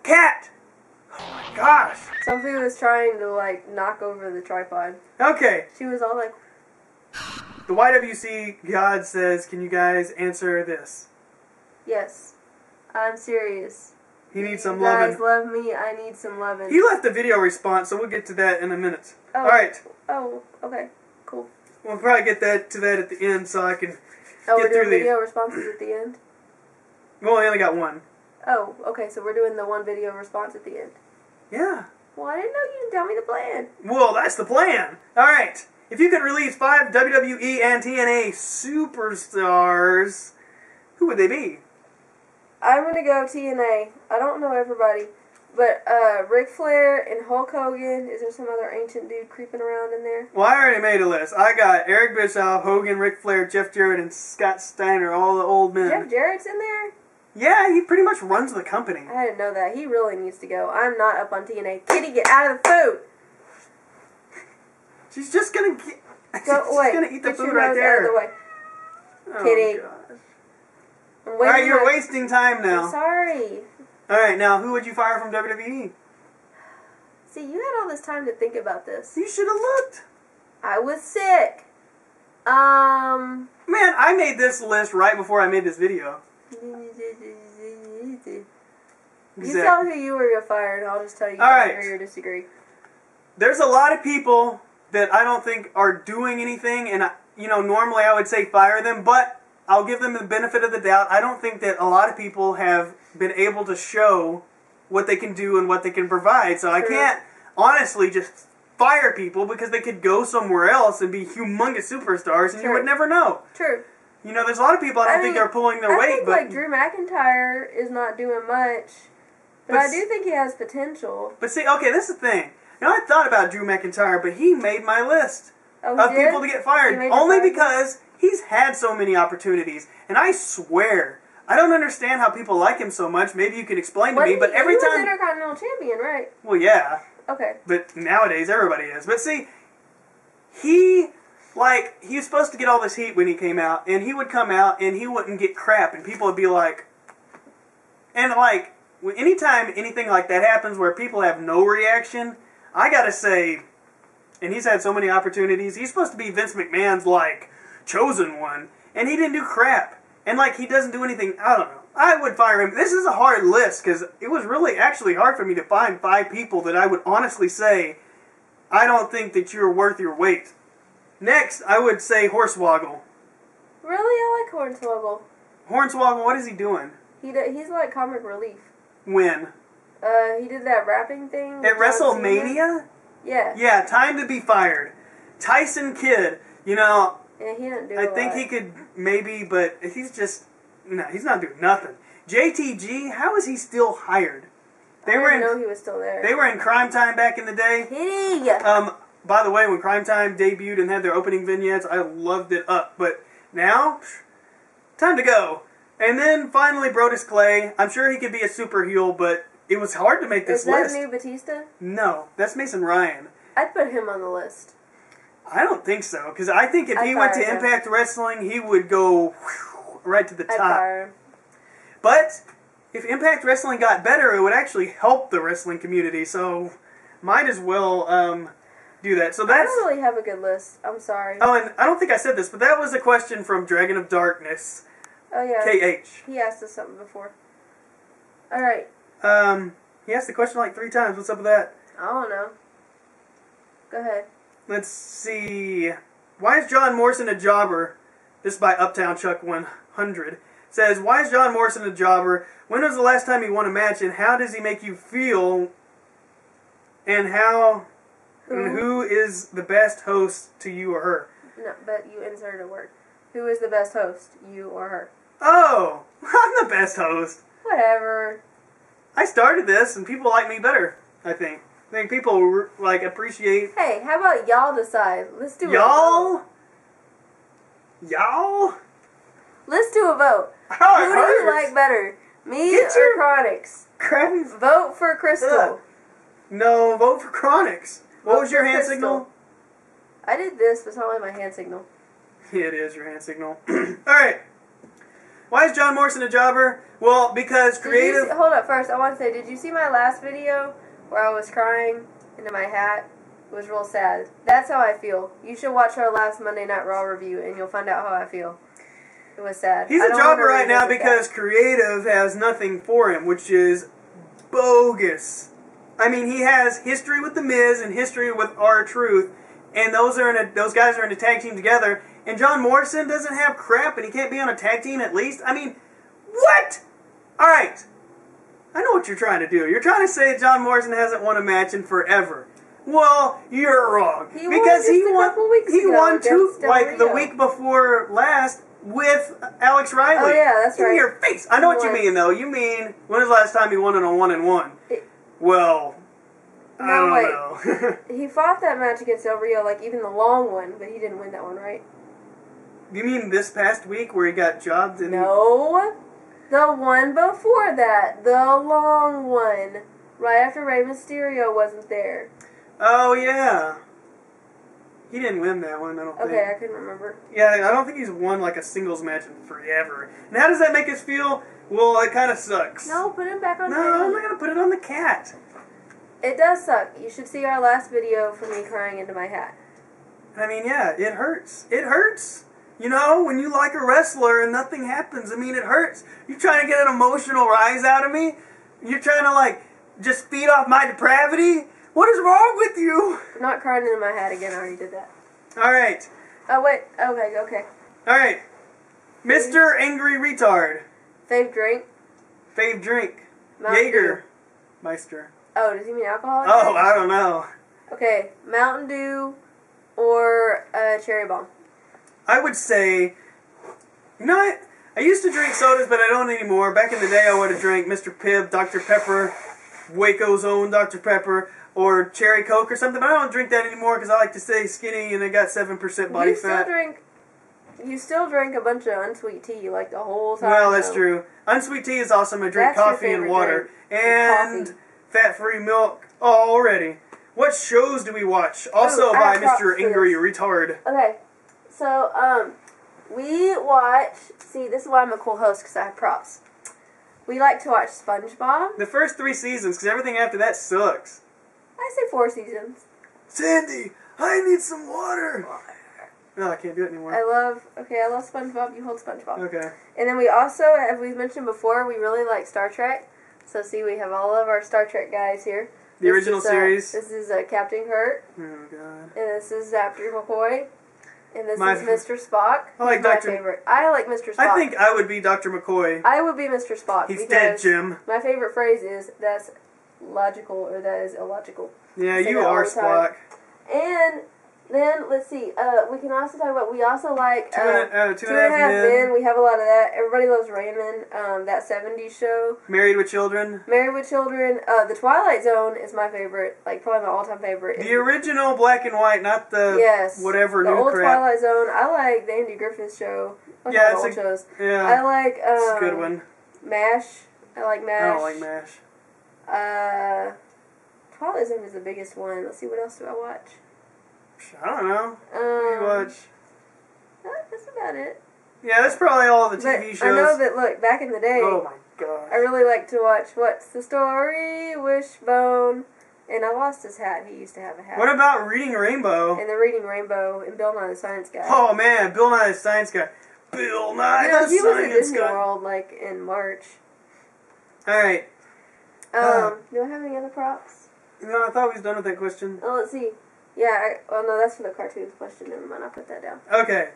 Cat! Oh my gosh. Sophie was trying to, like, knock over the tripod. Okay. She was all like... The YWC God says, can you guys answer this? Yes. I'm serious. He needs some you guys loving. love me, I need some loving. He left a video response, so we'll get to that in a minute. Oh. Alright. Oh, okay. Cool. We'll probably get to that at the end so I can Oh, get we're through doing video responses at the end? Well, I only got one. Oh, okay, so we're doing the one video response at the end. Yeah. Well, I didn't know you didn't tell me the plan. Well, that's the plan. Alright. If you could release 5 WWE and TNA superstars, who would they be? I'm going to go TNA. I don't know everybody. But Ric Flair and Hulk Hogan. Is there some other ancient dude creeping around in there? Well, I already made a list. I got Eric Bischoff, Hogan, Ric Flair, Jeff Jarrett, and Scott Steiner, all the old men. Jeff Jarrett's in there? Yeah, he pretty much runs the company. I didn't know that. He really needs to go. I'm not up on TNA. Kitty, get out of the food! She's just gonna get... Go She's away. gonna eat the Get food your right nose there. out of the way. Oh, Kitty. gosh. I'm Alright, you're wasting time now. I'm sorry. Alright, now, who would you fire from WWE? See, you had all this time to think about this. You should have looked. I was sick. Man, I made this list right before I made this video. You tell who you were going to fire, and I'll just tell you if All I right. agree or disagree. There's a lot of people that I don't think are doing anything, and normally I would say fire them, but I'll give them the benefit of the doubt. I don't think that a lot of people have been able to show what they can do and what they can provide, so I can't honestly just fire people because they could go somewhere else and be humongous superstars, and you would never know. True. There's a lot of people I don't think are pulling their weight, I think, but like, Drew McIntyre is not doing much, but I do think he has potential. But see, okay, this is the thing. I thought about Drew McIntyre, but he made my list of people to get fired only because he's had so many opportunities. And I swear, I don't understand how people like him so much. Maybe you can explain to me, but every time... He was Intercontinental Champion, right? Well, yeah. Okay. But nowadays, everybody is. But see, he was supposed to get all this heat when he came out, and he would come out, and he wouldn't get crap, and people would be like... And, like, anytime anything like that happens where people have no reaction... I gotta say, and he's had so many opportunities, he's supposed to be Vince McMahon's, like, chosen one, and he didn't do crap. And, like, he doesn't do anything, I don't know. I would fire him. This is a hard list, because it was really actually hard for me to find 5 people that I would honestly say, I don't think that you're worth your weight. Next, I would say Hornswoggle. Really? I like Hornswoggle. Hornswoggle, what is he doing? He's like comic relief. When? He did that rapping thing. At WrestleMania? Yeah. Yeah, time to be fired. Tyson Kidd, Yeah, he didn't do I think he could maybe, but he's just, no, he's not doing nothing. JTG, how is he still hired? I didn't know he was still there. They were in Crime Time back in the day. Kitty! By the way, when Crime Time debuted and had their opening vignettes, I loved it up. But now, time to go. And then finally, Brodus Clay. I'm sure he could be a super heel, but it was hard to make this list. Is that new Batista? No, that's Mason Ryan. I'd put him on the list. I don't think so, because I think if he went to Impact Wrestling, he would go right to the top. Fire him. But if Impact Wrestling got better, it would actually help the wrestling community, so might as well do that. So that's... I don't really have a good list. I'm sorry. Oh, and I don't think I said this, but that was a question from Dragon of Darkness. Oh, yeah. KH. He asked us something before. Alright. He asked the question like 3 times. What's up with that? I don't know. Go ahead. Let's see. Why is John Morrison a jobber? This is by Uptown Chuck 100. It says, why is John Morrison a jobber? When was the last time he won a match? And how does he make you feel? And who is the best host to you or her? No, but you inserted a word. Who is the best host? You or her? Oh, I'm the best host. Whatever. I started this, and people like me better, I think. I think people, like, appreciate... Hey, how about y'all decide? Let's do a vote. Y'all? Y'all? Let's do a vote. Oh, who do you like better? Me or Chronix? Vote for Crystal. No, vote for Chronix. What was your hand signal? I did this, but it's not like my hand signal. It is your hand signal. Alright. Why is John Morrison a jobber? Well, because creative... Hold up first. I want to say, did you see my last video where I was crying into my hat? It was real sad. That's how I feel. You should watch our last Monday Night Raw review and you'll find out how I feel. It was sad. He's a jobber right now because creative has nothing for him, which is bogus. I mean, he has history with The Miz and history with R-Truth, and those guys are in a tag team together, and John Morrison doesn't have crap, and he can't be on a tag team at least? I mean, what? Alright. I know what you're trying to do. You're trying to say John Morrison hasn't won a match in forever. Well, you're wrong. Because he won two, like the week before last with Alex Riley. Oh yeah, that's right. In your face. I know what you mean though. You mean, when was the last time he won it on 1-1? Well, I don't know. He fought that match against Del Rio, like even the long one, but he didn't win that one, right? You mean this past week where he got jobbed? No. The one before that. The long one. Right after Rey Mysterio wasn't there. Oh, yeah. He didn't win that one, I don't think. Okay, I couldn't remember. Yeah, I don't think he's won like a singles match in forever. And how does that make us feel? Well, it kind of sucks. No, put him back on No, I'm not going to put it on the cat. It does suck. You should see our last video for me crying into my hat. I mean, yeah, it hurts. It hurts. You know, when you like a wrestler and nothing happens, I mean, it hurts. You're trying to get an emotional rise out of me? You're trying to, like, just feed off my depravity? What is wrong with you? I'm not crying into my hat again. I already did that. All right. Oh, wait. Okay. All right. Mr. Angry Retard. Fave drink? Fave drink. Mountain Jaeger. Dew. Meister. Oh, does he mean alcoholic? Oh, I don't know. Okay. Mountain Dew or Cherry Bomb? I would say, you know what? I used to drink sodas, but I don't anymore. Back in the day, I would have drank Mr. Pibb, Dr. Pepper, Waco's own Dr. Pepper, or Cherry Coke or something. But I don't drink that anymore because I like to stay skinny and I got 7% body fat. You still drink a bunch of unsweet tea like the whole time. Well, that's true. Unsweet tea is awesome. I drink coffee and water. And fat-free milk already. What shows do we watch? Also by Mr. Angry Retard. Okay. So, we watch... See, this is why I'm a cool host, because I have props. We like to watch SpongeBob. The first 3 seasons, because everything after that sucks. I say 4 seasons. Sandy, I need some water. No, I can't do it anymore. I love SpongeBob. You hold SpongeBob. Okay. And then we also, as we've mentioned before, we really like Star Trek. So, see, we have all of our Star Trek guys here. The original series. This is Captain Kirk. Oh, God. And this is Dr. McCoy. And this is Mr. Spock. I like my favorite. I like Mr. Spock. I think I would be Dr. McCoy. I would be Mr. Spock. He's dead, Jim. My favorite phrase is, that's logical, or that is illogical. Yeah, you are Spock. And then, let's see, we can also talk about, we also like Two and a Half Men. We have a lot of that. Everybody Loves Raymond, that 70s show. Married with Children. Married with Children. The Twilight Zone is my favorite, like probably my all-time favorite. The original black and white, not the whatever new crap. The old Twilight Zone. I like the Andy Griffith Show. Yeah, it's shows. Yeah. I like, it's a good one. MASH. I like MASH. I don't like MASH. Twilight Zone is the biggest one. Let's see, what else do I watch? I don't know. What do you watch? That's about it. Yeah, that's probably all the TV shows. I know that, look, back in the day, oh my god, I really like to watch What's the Story, Wishbone, and I lost his hat. He used to have a hat. What about Reading Rainbow? And the Reading Rainbow, and Bill Nye the Science Guy. Oh man, Bill Nye the Science Guy. Bill Nye the Science Guy. He was at Disney World, like, in March. Alright. Do I have any other props? No, I thought we was done with that question. Oh, let's see. Yeah, well, no, that's for the cartoons question. Never mind, I'll put that down. Okay.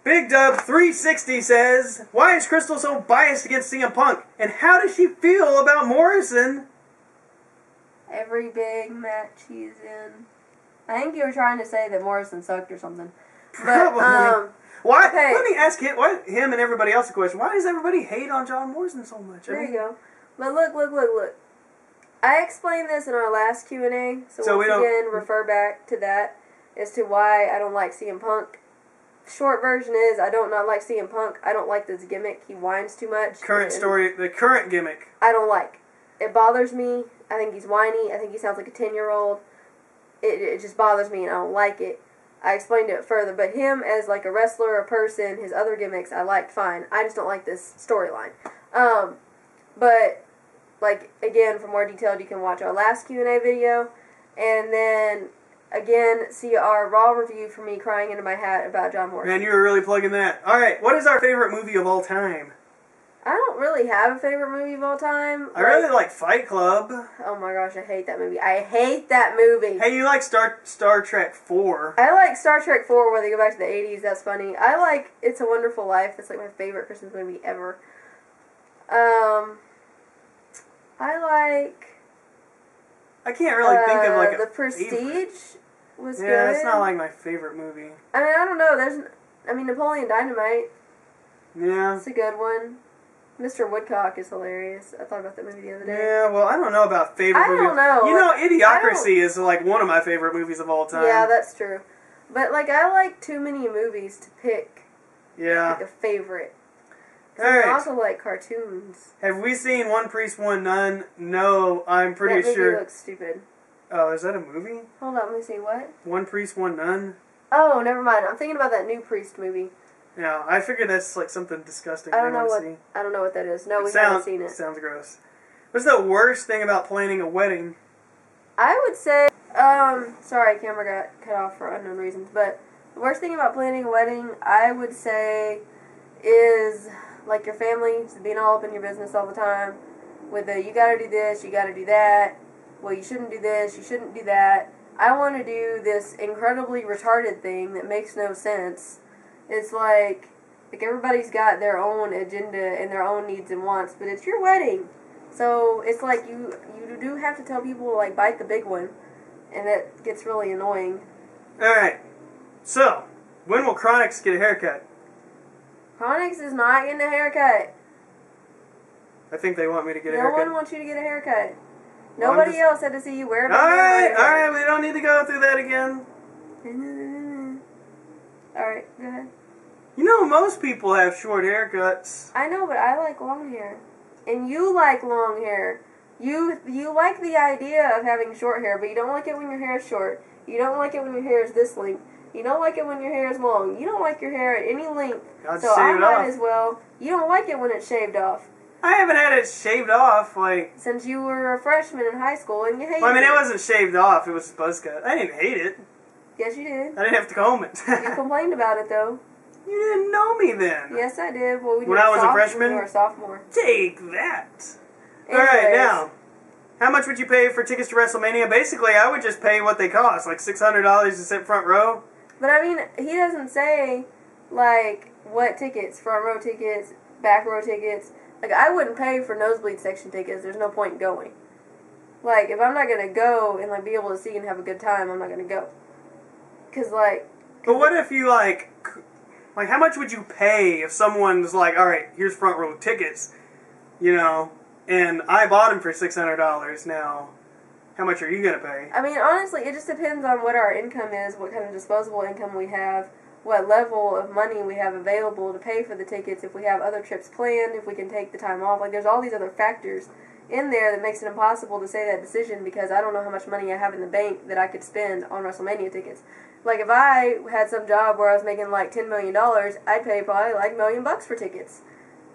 Big Dub 360 says, why is Crystal so biased against CM Punk? And how does she feel about Morrison? Every big match he's in. I think you were trying to say that Morrison sucked or something. But, probably. Why? Okay. Let me ask him and everybody else a question. Why does everybody hate on John Morrison so much? There you go. But look. I explained this in our last Q&A, so once again, refer back to that as to why I don't like CM Punk. Short version is, I don't not like CM Punk. I don't like this gimmick. He whines too much. The current gimmick. I don't like. It bothers me. I think he's whiny. I think he sounds like a 10-year-old. It just bothers me, and I don't like it. I explained it further. But him as like a wrestler or a person, his other gimmicks, I liked fine. I just don't like this storyline. But, like, again, for more detailed, you can watch our last Q&A video. And then, again, see our Raw review for me crying into my hat about John Morrison. Man, you were really plugging that. Alright, what is our favorite movie of all time? I don't really have a favorite movie of all time. I really like Fight Club. Oh my gosh, I hate that movie. I hate that movie. Hey, you like Star Trek 4. I like Star Trek 4 where they go back to the 80s. That's funny. I like It's a Wonderful Life. That's like my favorite Christmas movie ever. I can't really think of like The Prestige was good. Yeah, it's not like my favorite movie. I mean, I don't know. Napoleon Dynamite. Yeah. It's a good one. Mr. Woodcock is hilarious. I thought about that movie the other day. Yeah, well, I don't know about favorite movies. I don't know. You know, Idiocracy is like one of my favorite movies of all time. Yeah, that's true. But like, I like too many movies to pick. Yeah. Like a favorite. Alright. I also like cartoons. Have we seen One Priest, One Nun? No, I'm pretty sure. sure. That movie looks stupid. Oh, is that a movie? Hold on, let me see, what? One Priest, One Nun? Oh, never mind. I'm thinking about that new Priest movie. Yeah, I figured that's like something disgusting. I don't know what that is. No, we haven't seen it. Sounds gross. What's the worst thing about planning a wedding? I would say, sorry, camera got cut off for unknown reasons, but the worst thing about planning a wedding, I would say, is like your family just being all up in your business all the time with the, you gotta do this, you gotta do that, well, you shouldn't do this, you shouldn't do that. I want to do this incredibly retarded thing that makes no sense. It's like everybody's got their own agenda and their own needs and wants, but it's your wedding. So it's like you do have to tell people, like, bite the big one, and that gets really annoying. Alright, so, when will Chronix get a haircut? Chronix is not getting a haircut. I think they want me to get a haircut. No one wants you to get a haircut. Nobody else had to see you wear a Alright, we don't need to go through that again. Alright, go ahead. You know, most people have short haircuts. I know, but I like long hair. And you like long hair. You like the idea of having short hair, but you don't like it when your hair is short. You don't like it when your hair is this length. You don't like it when your hair is long. You don't like your hair at any length. So I might as well. You don't like it when it's shaved off. I haven't had it shaved off, like... Since you were a freshman in high school and you hated it. Well, I mean, it wasn't shaved off. It was a buzz cut. I didn't hate it. Yes, you did. I didn't have to comb it. You complained about it, though. You didn't know me then. Yes, I did. Well, when I was a freshman? When you were a sophomore. Take that. Alright, now, how much would you pay for tickets to WrestleMania? Basically, I would just pay what they cost, like $600 to sit front row. But, I mean, he doesn't say, like, what tickets. Front row tickets, back row tickets. Like, I wouldn't pay for nosebleed section tickets. There's no point in going. Like, if I'm not going to go and, like, be able to see and have a good time, I'm not going to go. Because, like... But what if you, like, how much would you pay if someone's like, alright, here's front row tickets, you know, and I bought them for $600 now, how much are you going to pay? I mean, honestly, it just depends on what our income is, what kind of disposable income we have, what level of money we have available to pay for the tickets, if we have other trips planned, if we can take the time off. Like, there's all these other factors in there that makes it impossible to say that decision because I don't know how much money I have in the bank that I could spend on WrestleMania tickets. Like, if I had some job where I was making, like, $10 million, I'd pay probably, like, $1 million for tickets.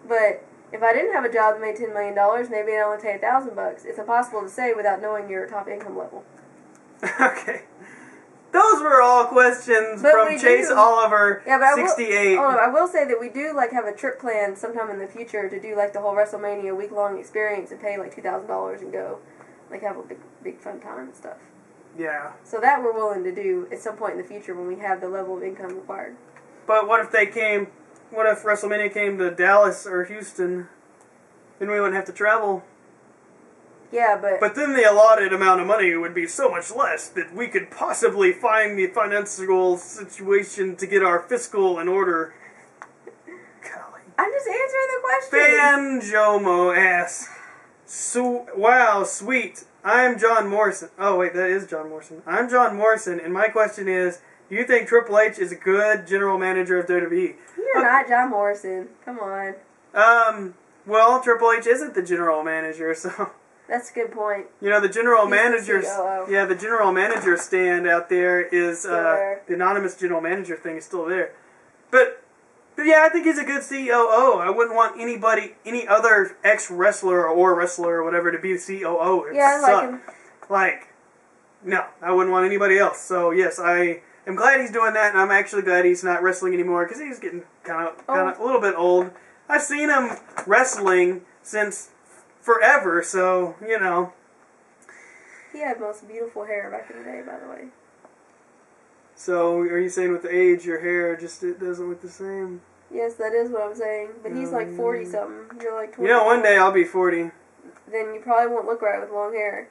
But if I didn't have a job that made $10 million, maybe I'd only pay $1,000. It's impossible to say without knowing your top income level. Okay. Those were all questions from Chase Oliver, 68. I will say that we do, like, have a trip plan sometime in the future to do, like, the whole WrestleMania week-long experience and pay, like, $2,000 and go, like, have a big fun time and stuff. Yeah. So that we're willing to do at some point in the future when we have the level of income required. But what if WrestleMania came to Dallas or Houston? Then we wouldn't have to travel. Yeah, but... But then the allotted amount of money would be so much less that we could possibly find the financial situation to get our fiscal in order. Golly. I'm just answering the question. Banjomo asks, wow, sweet. I'm John Morrison. Oh, wait, that is John Morrison. I'm John Morrison, and my question is, do you think Triple H is a good general manager of WWE? You're not John Morrison. Come on. Well, Triple H isn't the general manager, so... That's a good point. You know, the general manager's... COO. Yeah, the general manager stand out there is... there. The anonymous general manager thing is still there. But yeah, I think he's a good COO. I wouldn't want any other ex-wrestler or wrestler or whatever to be the COO. Yeah, I like him. Like, no, I wouldn't want anybody else. So, yes, I am glad he's doing that, and I'm actually glad he's not wrestling anymore, because he's getting kind of a little bit old. I've seen him wrestling since forever, so, you know. He had most beautiful hair back in the day, by the way. So, are you saying with the age, your hair just it doesn't look the same? Yes, that is what I'm saying. But he's like 40-something. You're like 20. You know, one day I'll be 40. Then you probably won't look right with long hair.